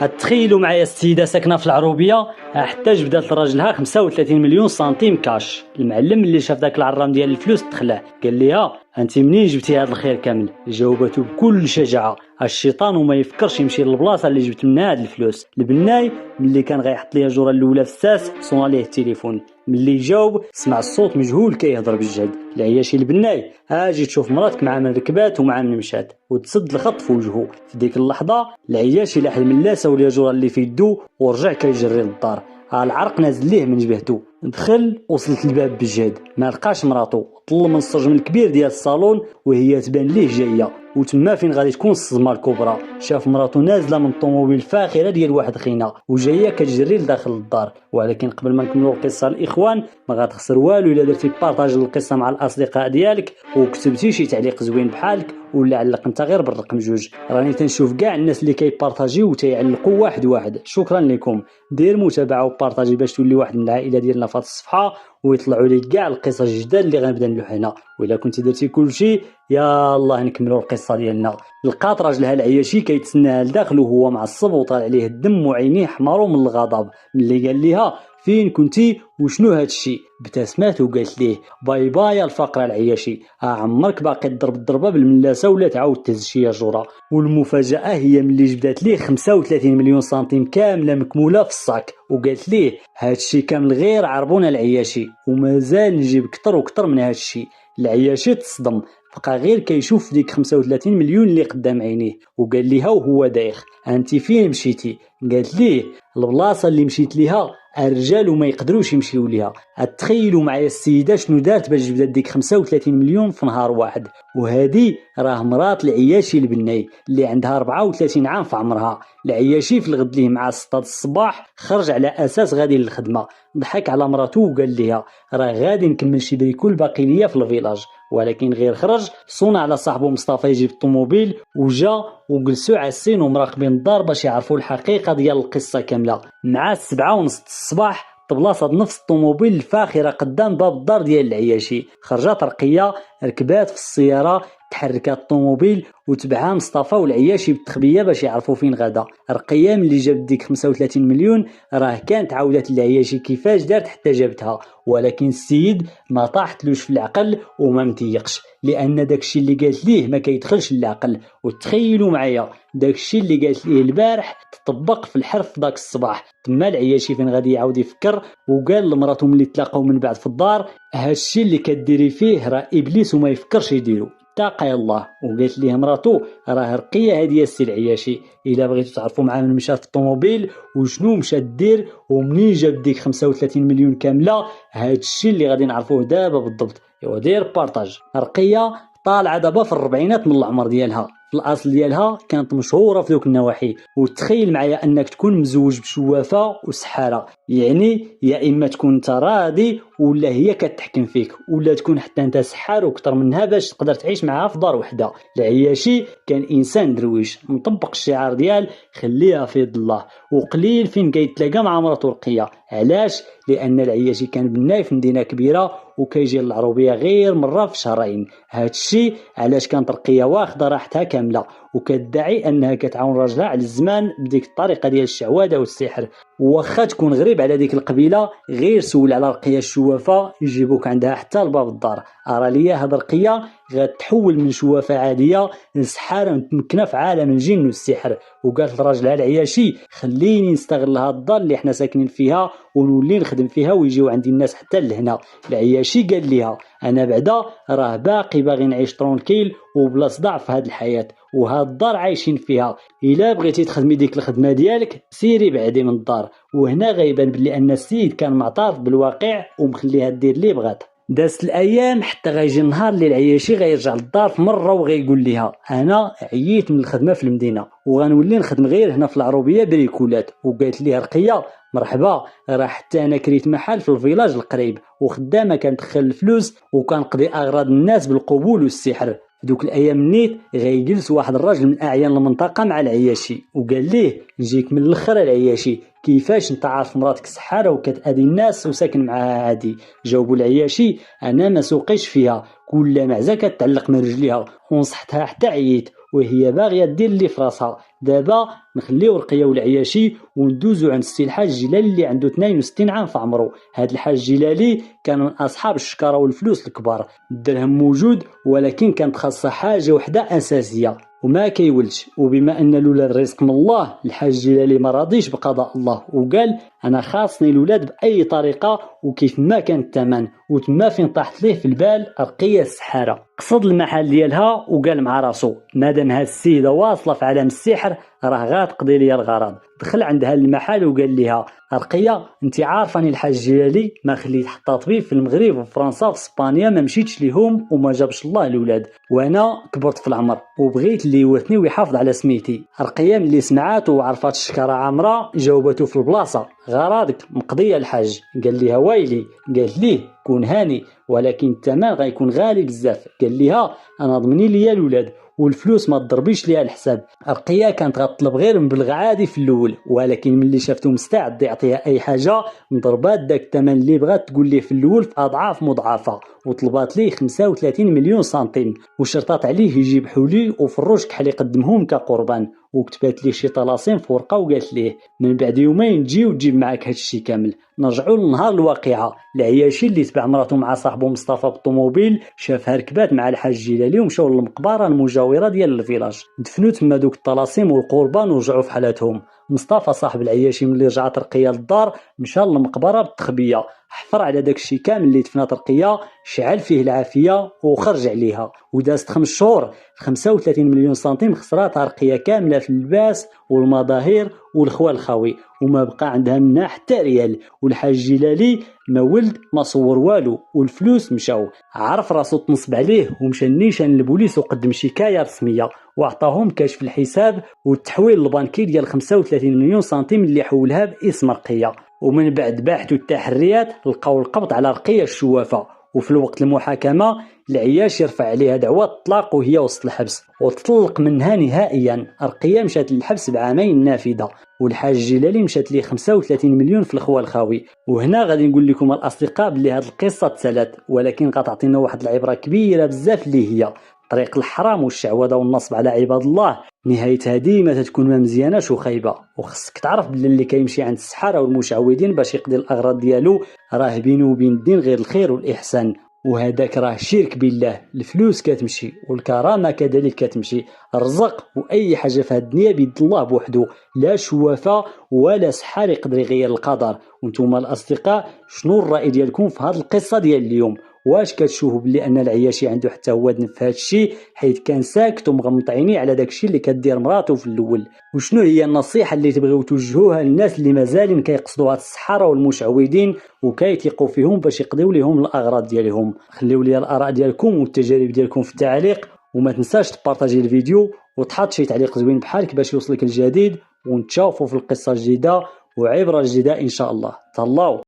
تخيلوا معايا السيده ساكنه في العروبيه حتى جبدات لراجلها 35 مليون سنتيم كاش. المعلم اللي شاف داك العرام ديال الفلوس دخله قال لها انت منين جبتي هذا الخير كامل؟ جاوبته بكل شجاعه الشيطان وما يفكرش يمشي للبلاصه اللي جبت منها هاد الفلوس. البناي ملي كان غيحط ليها الجوره الاولى في الساس صون عليه التليفون، ملي جاوب سمع الصوت مجهول كيهضر بالجهد. العياشي البناي اجي تشوف مراتك مع من ركبات ومع من مشات وتسد الخط في وجهه. في ديك اللحظه العياشي لاح الملاسه وليا الجوره اللي في يدو ورجع كيجري للدار. العرق نازل ليه من جبهته. دخل وصلت الباب بالجهد ما لقاش مراتو، طل من السرجم الكبير ديال الصالون وهي تبان ليه جايه وتما فين غادي تكون الصدمه الكبرى. شاف مراتو نازله من الطوموبيل فاخره ديال واحد خينا وجايه كتجري لداخل الدار. ولكن قبل ما نكملوا القصه الاخوان ما غتخسر والو الا درتي بارطاج القصه مع الاصدقاء ديالك وكتبتي شي تعليق زوين بحالك ولا علق انت غير بالرقم 2. راني تنشوف كاع الناس اللي كيبارطاجيو وتيعلقوا واحد واحد. شكرا لكم. دير متابعه وبارطاجي باش تولي واحد من العائله ديالنا في الصفحه ويطلعوا لك كاع القصص الجداد اللي غنبدا نلوح هنا. وإلا كنتي درتي كلشي يلا نكملوا القصه ديالنا. لقات راجلها العياشي كيتسناها لداخل وهو معصب وطالع عليه الدم وعينيه حمروا من الغضب. ملي قال ليها فين كنتي وشنو هاد الشيء ابتسمات وقالت ليه باي باي الفقره العياشي، عمرك باقي تضرب الضربه بالملاسه ولا تعاود تهز شي جوره. والمفاجاه هي ملي جبدات ليه 35 مليون سنتيم كامله مكموله في الصاك وقالت ليه هاد الشيء كامل غير عربونا العياشي ومازال نجيب كتر وكتر من هاد الشيء. العياشي تصدم بقى غير كيشوف ديك 35 مليون اللي قدام عينيه وقال ليها وهو دايخ انت فين مشيتي؟ قالت ليه البلاصه اللي مشيت ليها الرجال وما يقدروش يمشيو ليها. تخيلوا معايا السيده شنو دارت باش جبدات ديك 35 مليون في نهار واحد. وهذه راه مرات العياشي البناي اللي عندها 34 عام في عمرها. العياشي في الغد ليه مع 6 الصباح خرج على اساس غادي للخدمه، ضحك على مراته وقال لها راه غادي نكمل شي بريكول باقي ليا في الفيلاج. ولكن غير خرج صونا على صاحبه مصطفى يجيب الطوموبيل وجا وجلسوا عاسين ومراقبين الدار باش يعرفوا الحقيقه ديال القصه كامله. مع 7:30 الصباح بلاصه نفس الطوموبيل الفاخره قدام باب الدار ديال العياشي. خرجت رقيه ركبات في السياره تحركات الطوموبيل وتبعها مصطفى والعياشي بالتخبيه باش يعرفوا فين غدا. رقيه ملي جابت ديك 35 مليون راه كانت عاودت العياشي كيفاش دارت حتى جابتها. ولكن السيد ما طاحتلوش في العقل وما متيقش لان داكشي اللي قالت ليه ما كيدخلش للعقل. وتخيلوا معايا داكشي اللي قالت ليه البارح تطبق في الحرف داك الصباح. تما العياشي فين غادي يعاود يفكر وقال لمراته ملي تلاقاو من بعد في الدار هادشي اللي كديري فيه راه ابليس وما يفكرش يديرو اتقي الله. وقالت ليه مراته راه رقيه هذه السي العياشي الا بغيتوا تعرفوا معاه من مشى في الطوموبيل وشنو مشى دير ومنين جاب ديك 35 مليون كامله هادشي اللي غادي نعرفوه دابا بالضبط. ايوا دير بارطاج. رقيه طالعه دابا في الربعينات من العمر ديالها، في الاصل ديالها كانت مشهوره في ذوك النواحي. وتخيل معايا انك تكون مزوج بشوافه وسحاره، يعني يا اما تكون انت راضي ولا هي كتحكم فيك ولا تكون حتى انت سحار وكتر منها باش تقدر تعيش معها في دار وحده. العياشي كان انسان درويش مطبق الشعار ديال خليها في يد الله وقليل فين كيتلاقى مع مرته رقيه. علاش؟ لان العياشي كان بناي في مدينه كبيره وكيجي للعروبيه غير مره في شهرين. هادشي علاش كانت رقيه واخده راحتها كامله وكتدعي انها كتعاون راجلها على الزمان بديك الطريقه ديال الشعوذه والسحر. واخا تكون غريب على ديك القبيله غير سول على رقيه الشوافه يجيبوك عندها حتى لباب الدار. ارى ليا هاد رقيه غتحول من شوافه عاديه لسحاره متمكنه في عالم الجن والسحر. وقالت لراجلها العياشي خليني نستغل هاد الدار اللي حنا ساكنين فيها ونولي نخدم فيها ويجيو عندي الناس حتى لهنا. العياشي قال ليها انا بعدا راه باقي باغي نعيش ترونكيل وبلا صداع في هاد الحياه وهاد الدار عايشين فيها. الا بغيتي تخدمي ديك الخدمه ديالك سيري بعدي من الدار. وهنا غيبان بلي ان السيد كان معترف بالواقع ومخليها دير اللي بغات. دازت الايام حتى غيجي النهار اللي العياشي غيرجع للدار في مره وغيقول ليها انا عييت من الخدمه في المدينه وغنولي نخدم غير هنا في العروبيه بريكولات. وقالت ليه رقيه مرحبا راه حتى انا كريت محل في الفيلاج القريب وخدامه كندخل الفلوس وكنقضي اغراض الناس بالقبول والسحر. في دوك الايام نيت غيجلس واحد الراجل من اعيان المنطقه مع العياشي وقال ليه نجيك من الاخر العياشي كيفاش انت عارف مراتك سحاره وكتاذي الناس وساكن معاها عادي؟ جاوبوا العياشي انا ما سوقيش فيها كل معزه كتعلق من رجليها ونصحتها حتى عييت وهي باغيه دير اللي في راسها. دابا نخليو رقيه والعياشي وندوزو عند السي الحاج جلالي اللي عنده 62 عام في عمرو. هاد الحاج جلالي كان من اصحاب الشكاره والفلوس الكبار. الدرهم موجود ولكن كانت خاصه حاجه وحده اساسيه وما كيولش. وبما ان الاولاد رزق من الله، الحاج جلالي ما راضيش بقضاء الله وقال انا خاصني الاولاد باي طريقه وكيف ما كان الثمن. وتما فين طاحت ليه في البال رقيه السحاره. قصد المحل ديالها وقال مع راسو مادام هاد السيده واصله في عالم السحر راه غتقضي لي الغرض. دخل عندها المحل وقال لها رقيه انت عارفاني الحاج جلالي ما خليت حتى طبيب في المغرب وفرنسا وفي اسبانيا ما مشيتش ليهم وما جابش الله الاولاد، وانا كبرت في العمر وبغيت اللي يورثني ويحافظ على سميتي. رقيه ملي سمعات وعرفات الشكاره عامره جاوبته في البلاصه غرضك مقضيه الحاج. قال لها ويلي. قالت ليه كون هاني ولكن الثمن غيكون غالي بزاف. قال لها انا ضمني ليا الاولاد والفلوس ما تضربيش ليها الحساب. رقيه كانت غتطلب غير مبلغ عادي في الاول، ولكن ملي شافته مستعد يعطيها اي حاجه ضربات داك الثمن اللي بغات تقول ليه في الاول في اضعاف مضاعفه وطلبات ليه 35 مليون سنتيم وشرطات عليه يجيب حولي وفروج كحل يقدمهم كقربان وكتبات ليه شي طلاسم في ورقه وقالت ليه من بعد يومين تجي وتجيب معاك هادشي كامل. نرجعوا لنهار الواقعه. العياشي اللي تبع مراته مع صاحبه مصطفى بالطوموبيل شافها ركبات مع الحاج جلالي ومشاو للمقبره المجاوره ديال الفيلاج. دفنوا تما دوك الطلاسم والقربان ورجعوا في حالاتهم. مصطفى صاحب العياشي ملي رجعت رقيه للدار مشى للمقبره بالتخبيه، حفر على داك الشيء كامل اللي دفنات رقيه، شعل فيه العافيه وخرج عليها. ودازت 5 شهور 35 مليون سنتيم خسراتها رقيه كامله في اللباس والمظاهر والخوال الخاوي وما بقى عندها منها حتى ريال. والحاج جلالي ما ولد ما صور والو والفلوس مشاو. عرف راسو تنصب عليه ومشى النيشان للبوليس وقدم شكايه رسميه واعطاهم كشف الحساب والتحويل البنكي ديال 35 مليون سنتيم اللي حولها باسم رقيه. ومن بعد بحث والتحريات لقاو القبض على رقيه الشوافه. وفي الوقت المحاكمه العياش يرفع عليها دعوى الطلاق وهي وسط الحبس وتطلق منها نهائيا. رقيه مشات للحبس بعامين نافذه والحاج جلالي مشات ليه 35 مليون في الخوال الخاوي. وهنا غادي نقول لكم الاصدقاء بلي هذه القصه تسالت ولكن غتعطينا واحد العبره كبيره بزاف اللي هي طريق الحرام والشعوذه والنصب على عباد الله نهايتها ديما تتكون ما مزياناش وخايبه. وخصك تعرف بلي اللي كيمشي عند السحاره والمشعوذين باش يقضي الاغراض ديالو راه بينه وبين الدين غير الخير والاحسان، وهذاك راه شرك بالله. الفلوس كتمشي والكرامه كذلك كتمشي، الرزق واي حاجه في هذه الدنيا بيد الله بوحده، لا شوافه ولا سحار يقدر يغير القدر. وانتم الاصدقاء شنو الراي ديالكم في هذه القصه ديال اليوم؟ واش كتشوفوا بلي ان العياشي عنده حتى هو ذنب في هذا الشيء حيت كان ساكت ومغمض عينيه على داك الشيء اللي كدير مراته في الاول؟ وشنو هي النصيحه اللي تبغيو توجهوها للناس اللي مازالين كيقصدوا هاد السحاره والمشعوذين وكيثقوا فيهم باش يقضيو لهم الاغراض ديالهم؟ خليو لي الاراء ديالكم والتجارب ديالكم في التعليق وما تنساش تبارطاجي الفيديو وتحط شي تعليق زوين بحالك باش يوصلك الجديد. ونتشافوا في القصه الجديده وعبره جديده ان شاء الله. تهلاو.